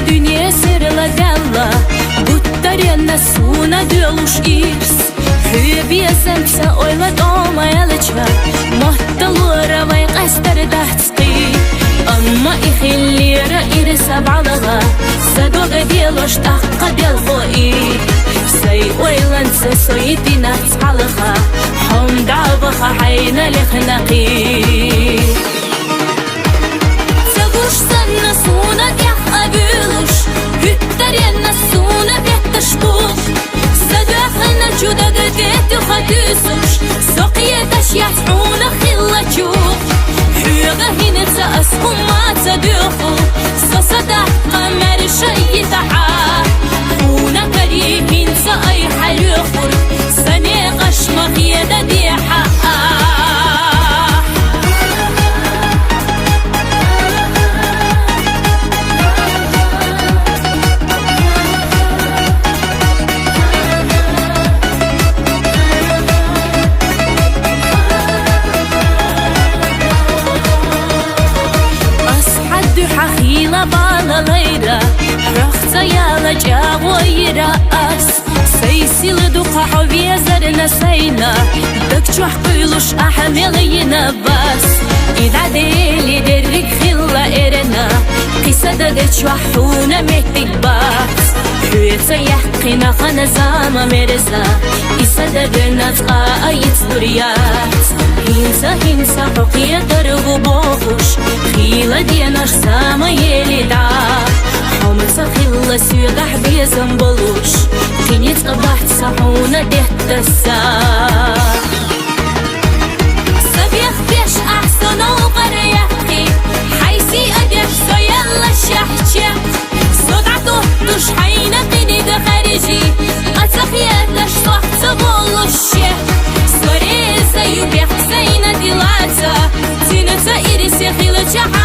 dünya serla della Buttarena suna dölüş irs Hübiyesem oylat olmayalıca Mahtalura vay qastar dahtski Amma ikhillira irsa balaga Sadoga deloş taqqa del khoi Say oylansa soyidina tsalaga Hom davaha hayna likhnaqi Tagush sanna suna diaq abilush Hüttarena suna bettashbuq Sadaqna juda gadet khatusush Soqiya tashyatuna khillachuq Hyga hinetsa asqumma tsaduqu Sasada qamar shayitaha Una karihin sa ay haluqur Sani qashmaq yada diha يرأس سيسيل دقا حوية زرنا سينا دكتوح قيلوش أحمل ينباس إذا ديلي درك خلا إرنا قصة دكتوح حونا مهتك باس حوية يحقنا خانا زاما مرزا إسا درنا تقا أيت دوريات هنسا حقية درغو بوخوش خيلا ديناش ساما يلي دعا حومسا خلا سيغح بيزن بلوش خينيت قبحت سحونا دهتسا سبيخ بيش أحسن وقريحكي حيسي أدف سيلا شحشح صدعته دوش حينا قينيق خارجي أتخياتش صحت بولوشي سوريزا يبيح زينا ديلاتا تينتا إيريسي خيلة